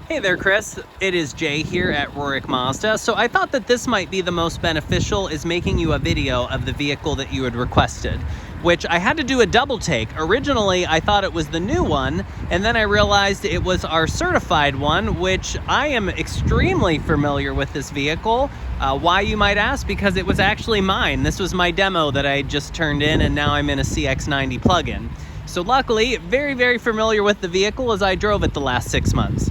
Hey there, Chris. It is Jay here at Rorick Mazda. So I thought that this might be the most beneficial, is making you a video of the vehicle that you had requested, which I had to do a double take. Originally, I thought it was the new one, and then I realized it was our certified one, which I am extremely familiar with this vehicle. Why, you might ask? Because it was actually mine. This was my demo that I just turned in, and now I'm in a Cx-90 plug-in. So luckily, very, very familiar with the vehicle as I drove it the last 6 months.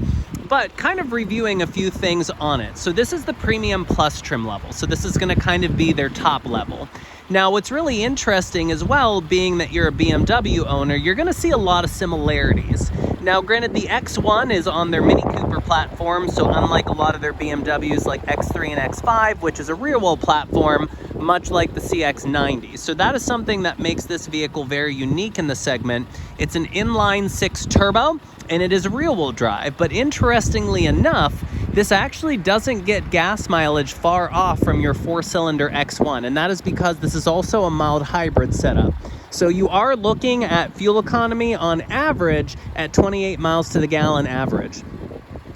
But kind of reviewing a few things on it. So this is the Premium Plus trim level. So this is going to kind of be their top level. Now, what's really interesting as well, being that you're a BMW owner, you're going to see a lot of similarities. Now, granted, the X1 is on their Mini Cooper platform, so unlike a lot of their BMWs like X3 and X5, which is a rear-wheel platform, much like the Cx-90. So that is something that makes this vehicle very unique in the segment. It's an inline-6 turbo, and it is rear-wheel drive, but interestingly enough, this actually doesn't get gas mileage far off from your 4-cylinder X1, and that is because this is also a mild hybrid setup. So you are looking at fuel economy on average at 28 miles to the gallon average.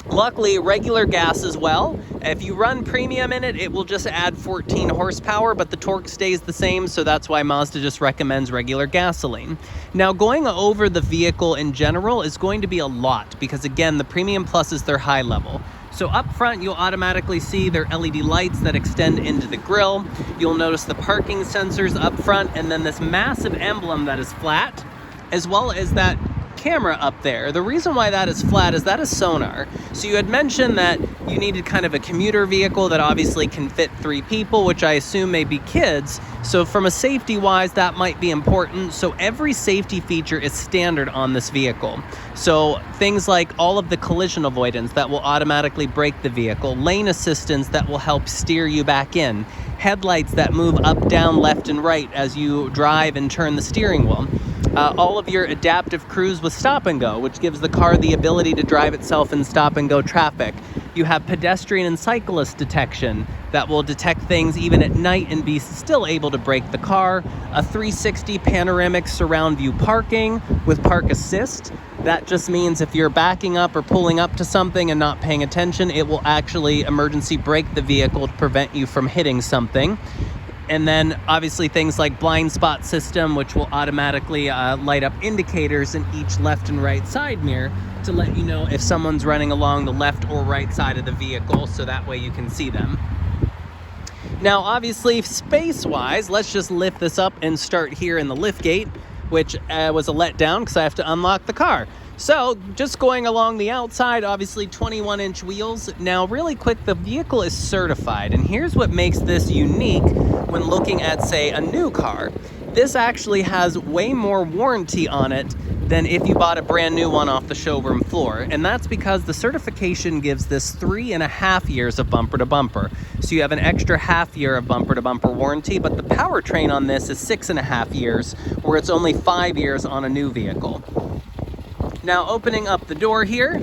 Luckily, regular gas as well. If you run premium in it, it will just add 14 horsepower, but the torque stays the same, so that's why Mazda just recommends regular gasoline. Now, going over the vehicle in general is going to be a lot, because again, the Premium Plus is their high level. So up front, you'll automatically see their LED lights that extend into the grille. You'll notice the parking sensors up front, and then this massive emblem that is flat, as well as that camera up there. The reason why that is flat is that is sonar. So you had mentioned that you needed kind of a commuter vehicle that obviously can fit 3 people, which I assume may be kids. So from a safety wise, that might be important. So every safety feature is standard on this vehicle. So things like all of the collision avoidance that will automatically brake the vehicle, lane assistance that will help steer you back in, headlights that move up, down, left, and right as you drive and turn the steering wheel. All of your adaptive cruise with stop and go, which gives the car the ability to drive itself in stop and go traffic. You have pedestrian and cyclist detection that will detect things even at night and be still able to brake the car. A 360 panoramic surround view parking with park assist. That just means if you're backing up or pulling up to something and not paying attention, it will actually emergency brake the vehicle to prevent you from hitting something. And then obviously things like blind spot system, which will automatically light up indicators in each left and right side mirror to let you know if someone's running along the left or right side of the vehicle, so that way you can see them. Now, obviously, space-wise, let's just lift this up and start here in the lift gate, which was a letdown because I have to unlock the car. So just going along the outside, obviously 21-inch wheels. Now, really quick, the vehicle is certified, and here's what makes this unique when looking at, say, a new car. This actually has way more warranty on it than if you bought a brand new one off the showroom floor. And that's because the certification gives this 3.5 years of bumper to bumper. So you have an extra half year of bumper to bumper warranty, but the powertrain on this is 6.5 years, where it's only 5 years on a new vehicle. Now, opening up the door here,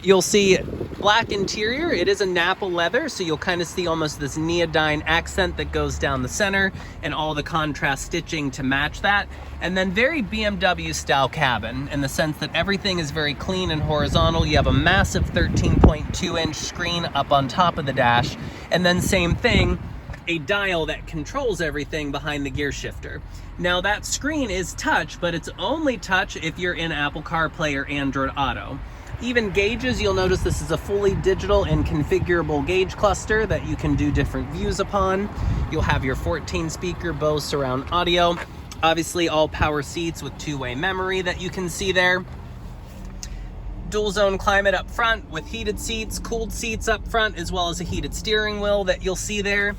you'll see black interior. It is a Nappa leather, so you'll kind of see almost this neodyne accent that goes down the center and all the contrast stitching to match that. And then very BMW style cabin in the sense that everything is very clean and horizontal. You have a massive 13.2-inch screen up on top of the dash, and then same thing, a dial that controls everything behind the gear shifter. Now, that screen is touch, but it's only touch if you're in Apple CarPlay or Android Auto. Even gauges, you'll notice this is a fully digital and configurable gauge cluster that you can do different views upon. You'll have your 14-speaker Bose surround audio. Obviously, all power seats with 2-way memory that you can see there. Dual zone climate up front with heated seats, cooled seats up front, as well as a heated steering wheel that you'll see there.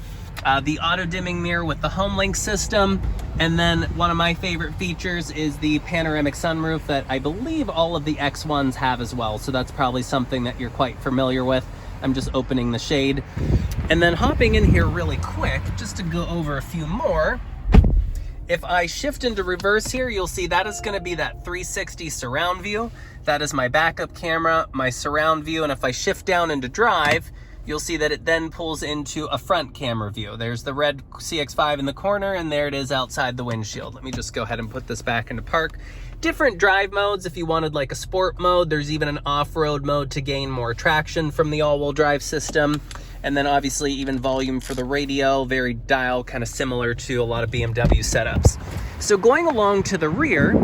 The auto dimming mirror with the HomeLink system. And then one of my favorite features is the panoramic sunroof that I believe all of the X1s have as well. So that's probably something that you're quite familiar with. I'm just opening the shade. And then hopping in here really quick, just to go over a few more. If I shift into reverse here, you'll see that is going to be that 360 surround view. That is my backup camera, my surround view. And if I shift down into drive, you'll see that it then pulls into a front camera view. There's the red CX-5 in the corner, and there it is outside the windshield. Let me just go ahead and put this back into park. different drive modes if you wanted like a sport mode. There's even an off-road mode to gain more traction from the all-wheel drive system. And then obviously even volume for the radio, very dial, kind of similar to a lot of BMW setups. So going along to the rear,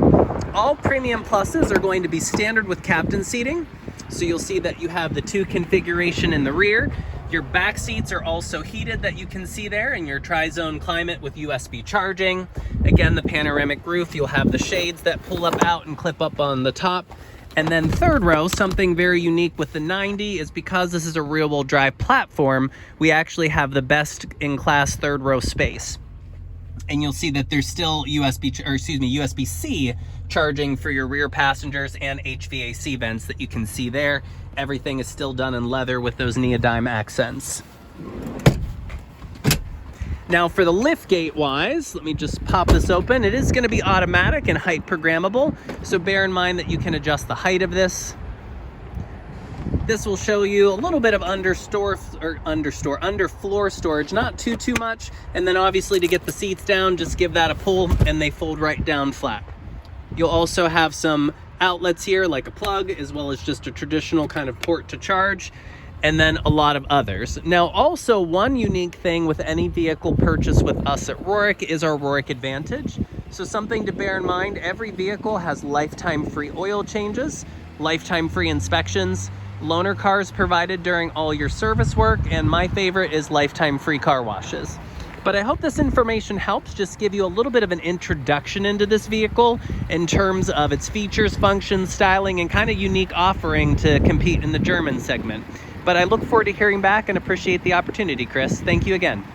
all Premium Pluses are going to be standard with captain seating. So you'll see that you have the 2 configuration in the rear. Your back seats are also heated that you can see there, and your tri-zone climate with USB charging. Again, the panoramic roof, you'll have the shades that pull up out and clip up on the top. And then third row, something very unique with the 90 is because this is a rear-wheel drive platform, we actually have the best in class third row space. And you'll see that there's still USB-C charging for your rear passengers and HVAC vents that you can see there. Everything is still done in leather with those neodyme accents. Now for the liftgate wise, let me just pop this open. It is going to be automatic and height programmable, so bear in mind that you can adjust the height of this. This will show you a little bit of underfloor storage, not too much. And then obviously to get the seats down, just give that a pull and they fold right down flat. You'll also have some outlets here, like a plug, as well as just a traditional kind of port to charge, and then a lot of others. Now, also one unique thing with any vehicle purchased with us at Rorick is our Rorick Advantage. So something to bear in mind, every vehicle has lifetime free oil changes, lifetime free inspections, loaner cars provided during all your service work, and my favorite is lifetime free car washes. But I hope this information helps just give you a little bit of an introduction into this vehicle in terms of its features, functions, styling, and kind of unique offering to compete in the German segment. But I look forward to hearing back and appreciate the opportunity, Chris. Thank you again.